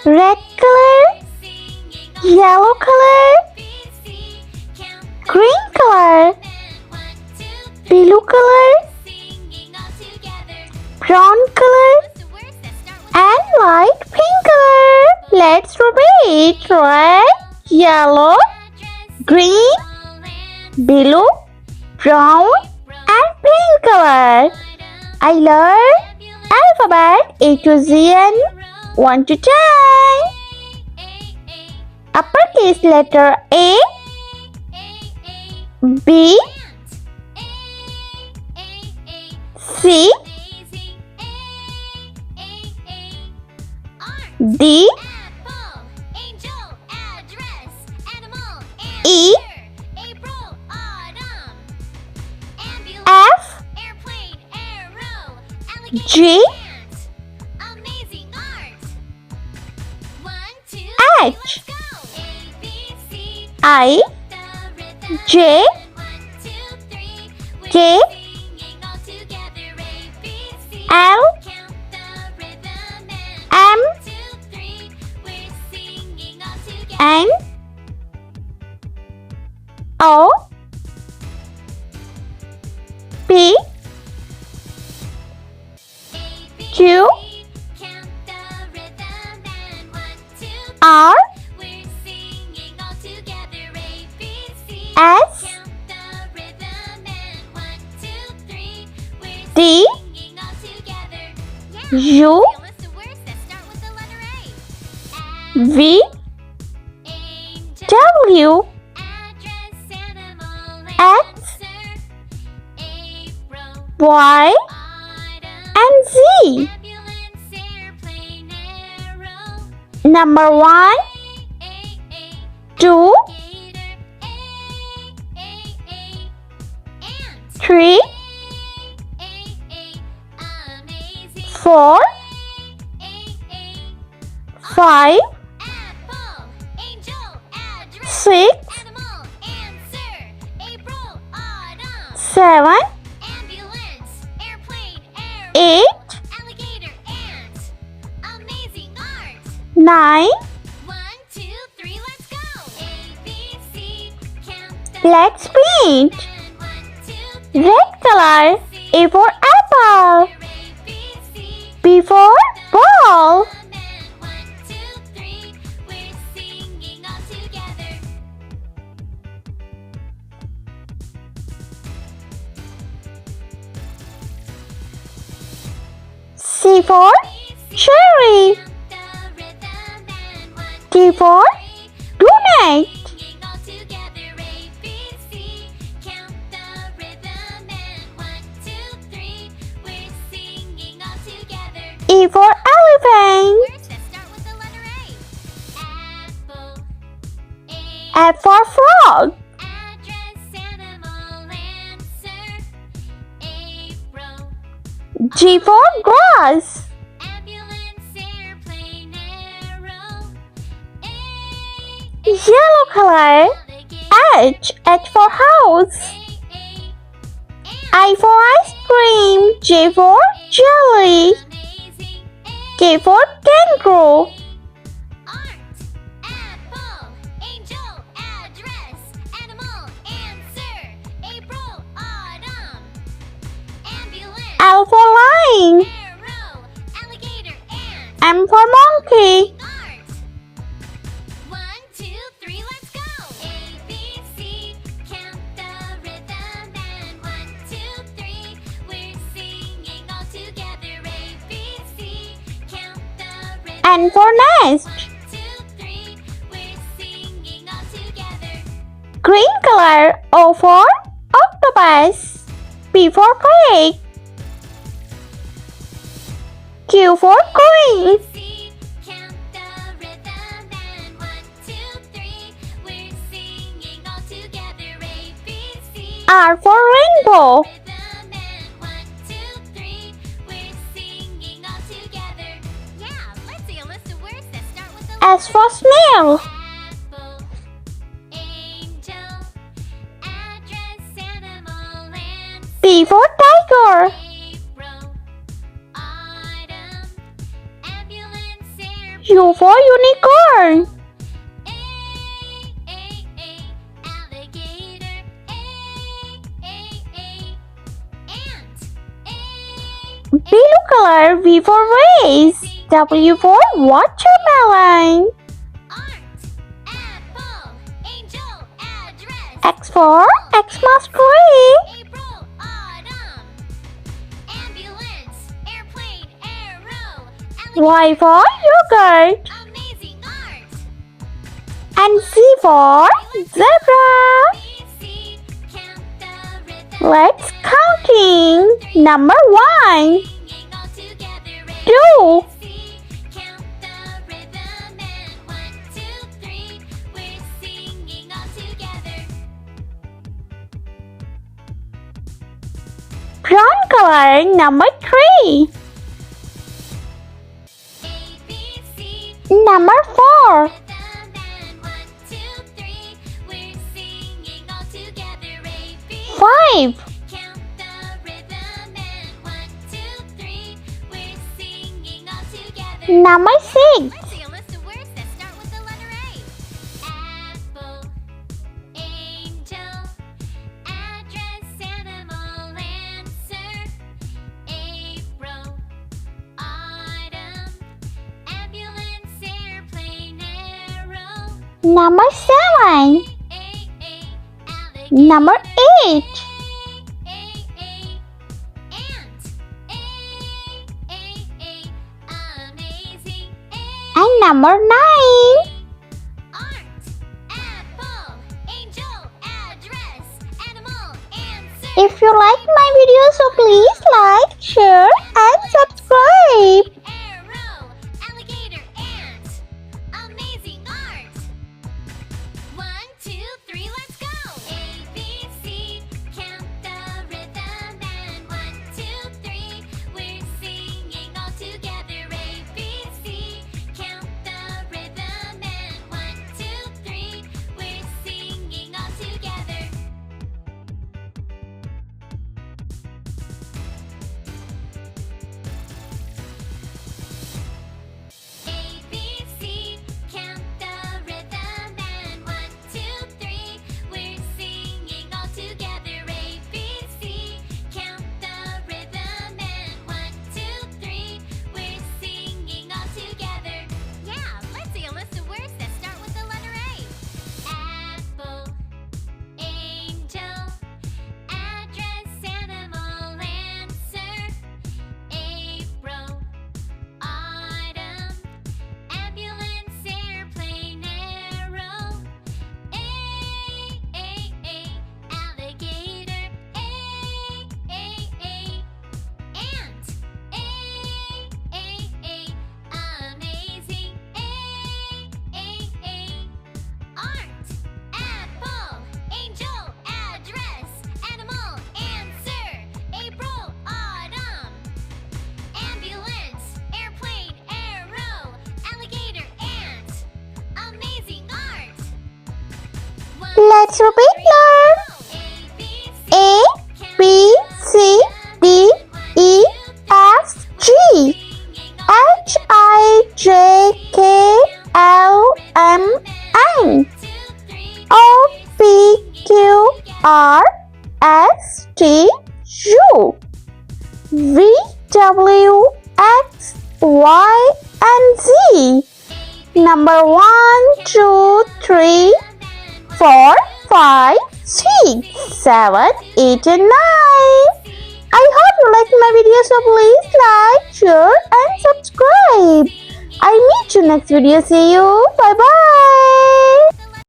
red color, yellow color, green color, blue color, brown color, and light pink color. Let's repeat. Red, yellow, green, blue, brown, and pink color. I learned alphabet A to Z and 1 to 10. Uppercase letter A, B, C, D, E, F, G, H, I, J, K, L, M, N, O, P, Q, R, S, D, U, V, W, X, Y, and Z. Number 1, 2, 3, 4, 5, 6, 7, 8, 9. Let's paint. Red color. A for apple. B for ball. C for cherry. D for donut. E for elephant. F for frog. G for grass. Yellow color. H for house. I for ice cream. J for jelly. K for kangaroo. L for lion. M for monkey. N for nest. Green color. O for octopus. P for pig. Q for queen. R for rainbow. S for snail. T for tiger. U for unicorn. Blue color, V for vase. W for watermelon. X for Xmas tree. Y for yogurt. And Z for zebra. Let's counting. Number 1, 2, 'Brown color, number 3. Number 4. Five. Number 6. Number 7. Number 8. And number 9. If you like my video, so please like, share and subscribe. Let's repeat now. A, B, C, D, E, F, G, H, I, J, K, L, M, N, O, P, Q, R, S, T, U, V, W, X, Y, and Z. Number 1, 2, 3, 4, 5, 6, 7, 8 and 9. I hope you liked my video, so please like, share and subscribe. I'll meet you next video. See you. Bye bye.